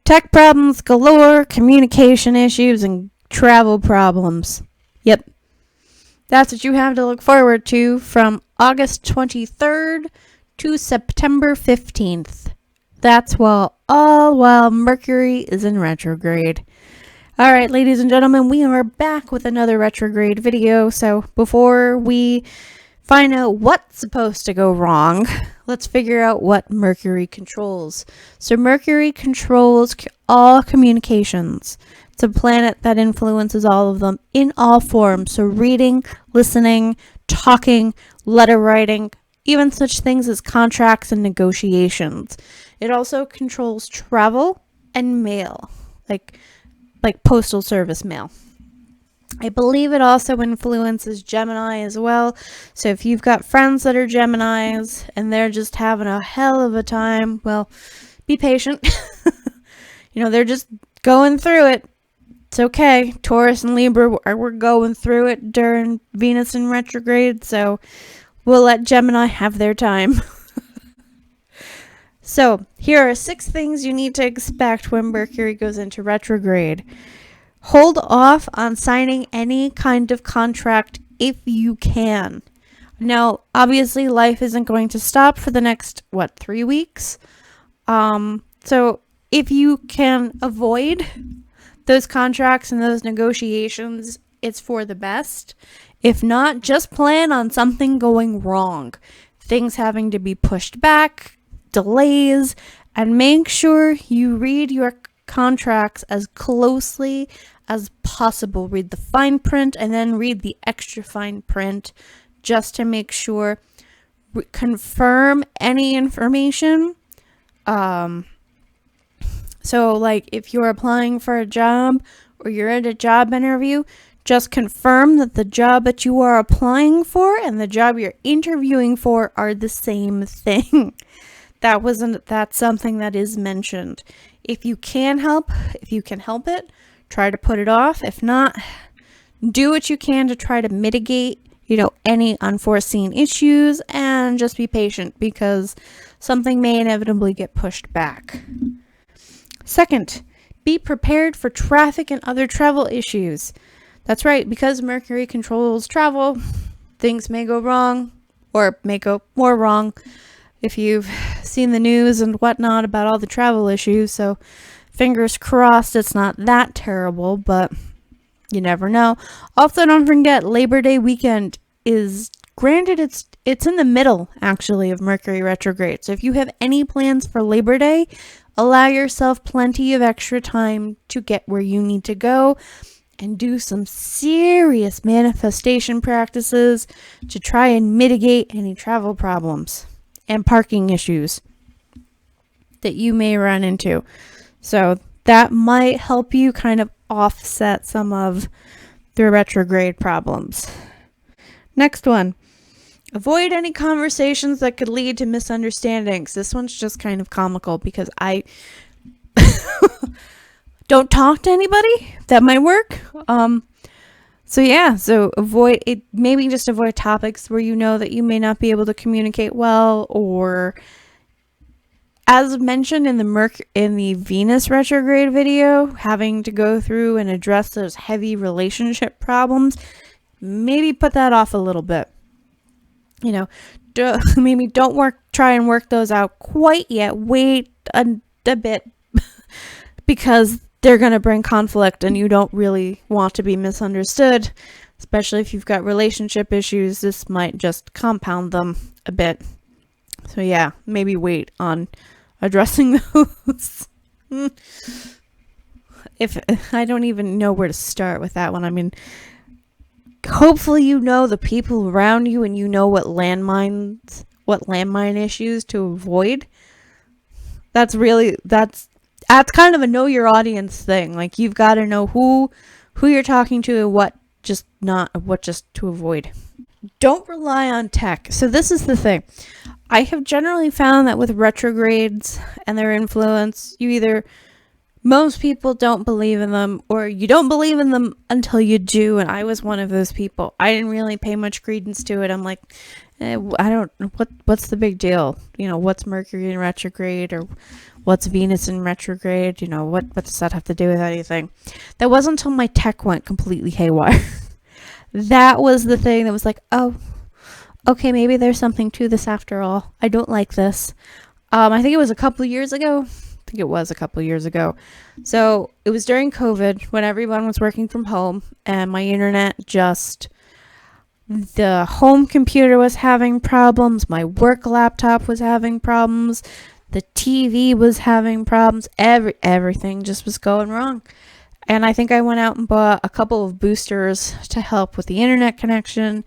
Tech problems galore, communication issues, and travel problems. Yep. That's what you have to look forward to from August 23rd to September 15th. That's all while Mercury is in retrograde. Alright, ladies and gentlemen, we are back with another retrograde video. So before we find out what's supposed to go wrong, let's figure out what Mercury controls. So Mercury controls all communications. It's a planet that influences all of them in all forms. So reading, listening, talking, letter writing, even such things as contracts and negotiations. It also controls travel and mail, like postal service mail. I believe it also influences Gemini as well. So if you've got friends that are Geminis and they're just having a hell of a time, well, be patient. They're just going through it. It's okay. Taurus and Libra, we're going through it during Venus in retrograde, so we'll let Gemini have their time. So, here are 6 things you need to expect when Mercury goes into retrograde. Hold off on signing any kind of contract if you can. Now, obviously, life isn't going to stop for the next, 3 weeks? So, if you can avoid those contracts and those negotiations, it's for the best. If not, just plan on something going wrong. Things having to be pushed back, delays, and make sure you read your contracts as closely as possible. Read the fine print and then read the extra fine print just to make sure. Confirm any information. So like if you're applying for a job or you're at a job interview, just confirm that the job that you are applying for and the job you're interviewing for are the same thing. That's something that is mentioned. If you can help it, try to put it off. If not, do what you can to try to mitigate, any unforeseen issues, and just be patient because something may inevitably get pushed back. Second, be prepared for traffic and other travel issues. That's right, because Mercury controls travel, things may go wrong or may go more wrong. If you've seen the news and whatnot about all the travel issues, so fingers crossed it's not that terrible, but you never know. Also, don't forget, Labor Day weekend is, granted, it's in the middle, actually, of Mercury retrograde. So if you have any plans for Labor Day, allow yourself plenty of extra time to get where you need to go and do some serious manifestation practices to try and mitigate any travel problems and parking issues that you may run into. So that might help you kind of offset some of the retrograde problems. Next one. Avoid any conversations that could lead to misunderstandings. This one's just kind of comical because I don't talk to anybody. That might work. So avoid it. Maybe just avoid topics where you know that you may not be able to communicate well, or as mentioned in the Venus retrograde video, having to go through and address those heavy relationship problems. Maybe put that off a little bit. Maybe don't try and work those out quite yet. Wait a bit because they're going to bring conflict and you don't really want to be misunderstood, especially if you've got relationship issues. This might just compound them a bit. So yeah, maybe wait on addressing those. If I don't even know where to start with that one. I mean, hopefully you know the people around you and you know what landmine issues to avoid. That's kind of a know your audience thing. Like, you've got to know who you're talking to and what just to avoid. Don't rely on tech. So this is the thing. I have generally found that with retrogrades and their influence, most people don't believe in them, or you don't believe in them until you do, and I was one of those people. I didn't really pay much credence to it. I'm like, I don't, what's the big deal? What's Mercury in retrograde, or what's Venus in retrograde? What does that have to do with anything? That wasn't until my tech went completely haywire. That was the thing that was like, oh, okay, maybe there's something to this after all. I don't like this. I think it was a couple of years ago. So it was during COVID when everyone was working from home, and my internet the home computer was having problems. My work laptop was having problems. The TV was having problems. Everything just was going wrong. And I think I went out and bought a couple of boosters to help with the internet connection.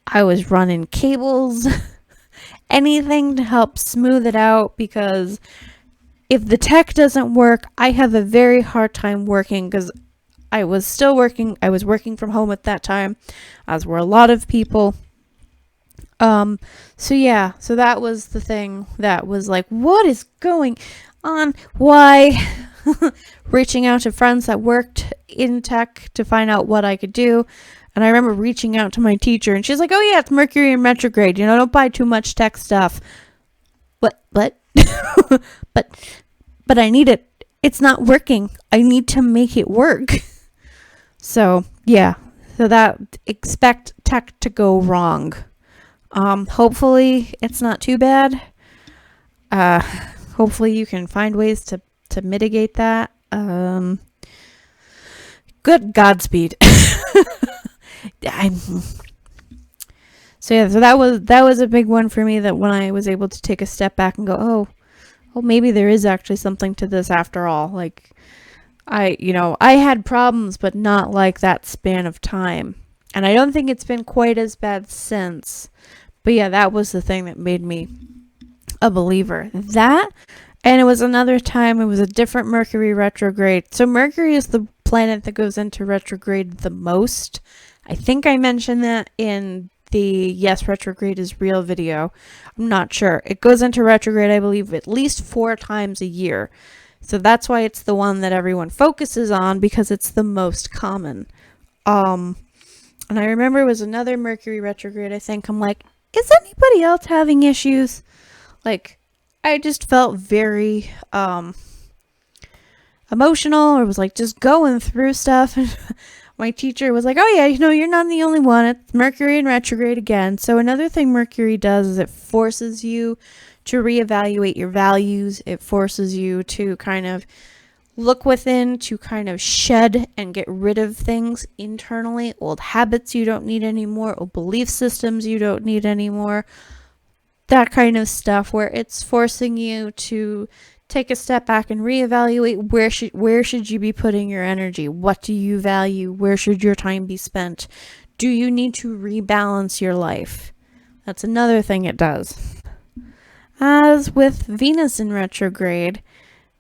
I was running cables, anything to help smooth it out, because if the tech doesn't work, I have a very hard time working, because I was still working. I was working from home at that time, as were a lot of people. So that was the thing that was like, what is going on? Why? Reaching out to friends that worked in tech to find out what I could do. And I remember reaching out to my teacher, and she's like, oh yeah, it's Mercury in retrograde. Don't buy too much tech stuff. What? but I need it. It's not working. I need to make it work. So that, expect tech to go wrong. Hopefully it's not too bad. Hopefully you can find ways to mitigate that. Good Godspeed. So that was a big one for me, that when I was able to take a step back and go, oh, maybe there is actually something to this after all. Like, I had problems, but not like that span of time. And I don't think it's been quite as bad since. But yeah, that was the thing that made me a believer. That, and it was another time, it was a different Mercury retrograde. So Mercury is the planet that goes into retrograde the most. I think I mentioned that in the Yes, Retrograde is Real video. I'm not sure. It goes into retrograde, I believe, at least 4 times a year. So that's why it's the one that everyone focuses on, because it's the most common. And I remember it was another Mercury retrograde, I think. I'm like, is anybody else having issues? Like, I just felt very emotional, or was like just going through stuff. And my teacher was like, oh yeah, you're not the only one. It's Mercury in retrograde again. So another thing Mercury does is it forces you to reevaluate your values. It forces you to kind of look within, to kind of shed and get rid of things internally, old habits you don't need anymore, old belief systems you don't need anymore, that kind of stuff, where it's forcing you to take a step back and reevaluate where should you be putting your energy? What do you value? Where should your time be spent? Do you need to rebalance your life? That's another thing it does. As with Venus in retrograde,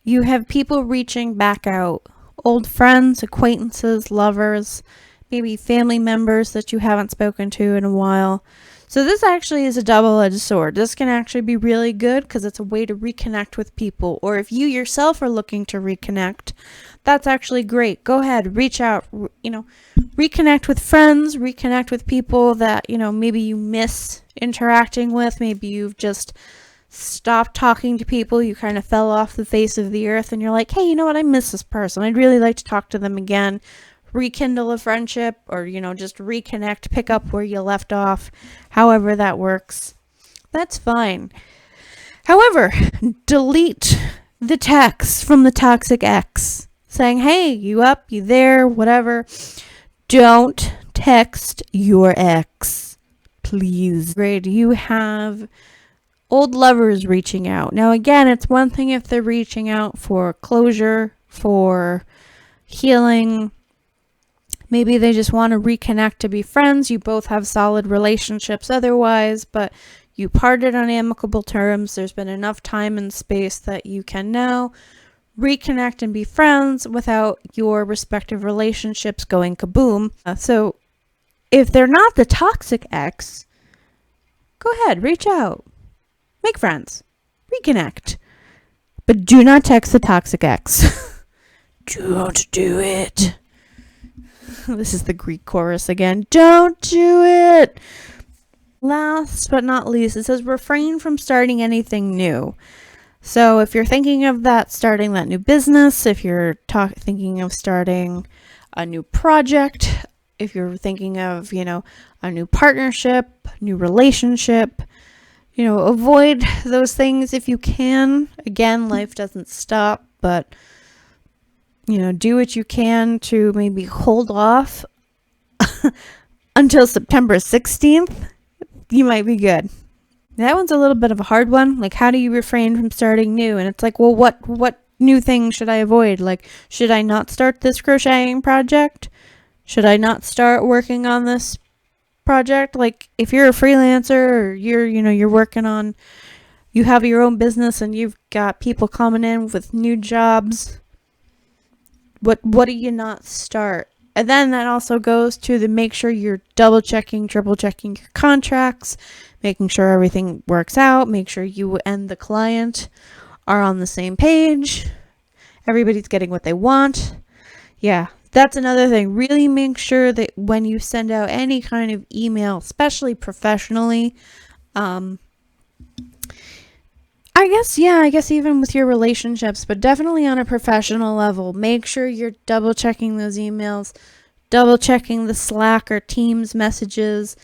you have people reaching back out. Old friends, acquaintances, lovers, maybe family members that you haven't spoken to in a while. So this actually is a double-edged sword. This can actually be really good because it's a way to reconnect with people. Or if you yourself are looking to reconnect, that's actually great. Go ahead, reach out, reconnect with friends, reconnect with people that, maybe you miss interacting with. Maybe you've just stopped talking to people. You kind of fell off the face of the earth and you're like, hey, you know what? I miss this person. I'd really like to talk to them again. Rekindle a friendship, or just reconnect, pick up where you left off, however that works. That's fine. However, delete the text from the toxic ex saying, hey, you up, you there, whatever. Don't text your ex, please. Great. You have old lovers reaching out. Now again, it's one thing if they're reaching out for closure, for healing. Maybe they just want to reconnect to be friends. You both have solid relationships otherwise, but you parted on amicable terms. There's been enough time and space that you can now reconnect and be friends without your respective relationships going kaboom. So if they're not the toxic ex, go ahead, reach out, make friends, reconnect, but do not text the toxic ex. Don't do it. This is the Greek chorus again. Don't do it. Last but not least, it says refrain from starting anything new. So if you're thinking of starting that new business, if you're thinking of starting a new project, if you're thinking of, a new partnership, new relationship, avoid those things if you can. Again, life doesn't stop, but, do what you can to maybe hold off until September 16th. You might be good. That one's a little bit of a hard one. Like, how do you refrain from starting new? And it's like, well, what new thing should I avoid? Like, should I not start this crocheting project? Should I not start working on this project? Like, if you're a freelancer or you're working on, you have your own business and you've got people coming in with new jobs, what do you not start? And then that also goes to the make sure you're double checking, triple checking your contracts, making sure everything works out, make sure you and the client are on the same page, everybody's getting what they want. Yeah, that's another thing. Really make sure that when you send out any kind of email, especially professionally, I guess even with your relationships, but definitely on a professional level, make sure you're double checking those emails, double checking the Slack or Teams messages.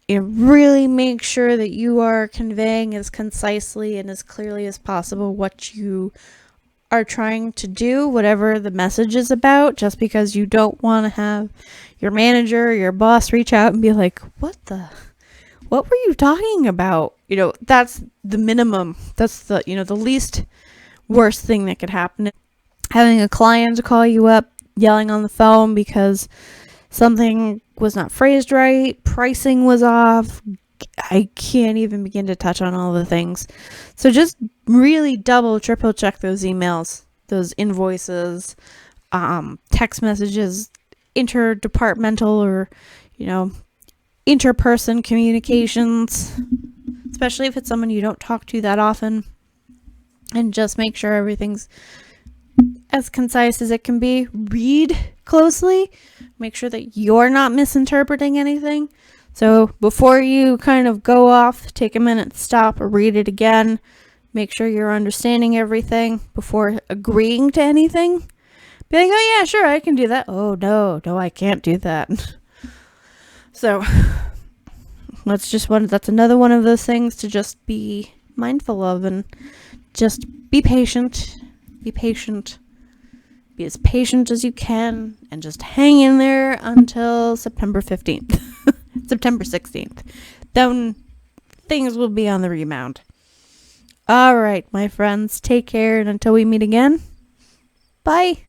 Really make sure that you are conveying as concisely and as clearly as possible what you are trying to do, whatever the message is about, just because you don't want to have your manager or your boss reach out and be like, what were you talking about? That's the minimum. That's the least worst thing that could happen. Having a client call you up, yelling on the phone because something was not phrased right, pricing was off. I can't even begin to touch on all the things. So just really double, triple check those emails, those invoices, text messages, interdepartmental or, interperson communications, especially if it's someone you don't talk to that often, and just make sure everything's as concise as it can be. Read closely, make sure that you're not misinterpreting anything. So before you kind of go off, take a minute, stop, read it again, make sure you're understanding everything before agreeing to anything. Be like, oh yeah, sure, I can do that. Oh no, I can't do that. So that's another one of those things to just be mindful of, and just be patient, be as patient as you can, and just hang in there until September 15th, September 16th. Then things will be on the rebound. All right, my friends, take care, and until we meet again, bye.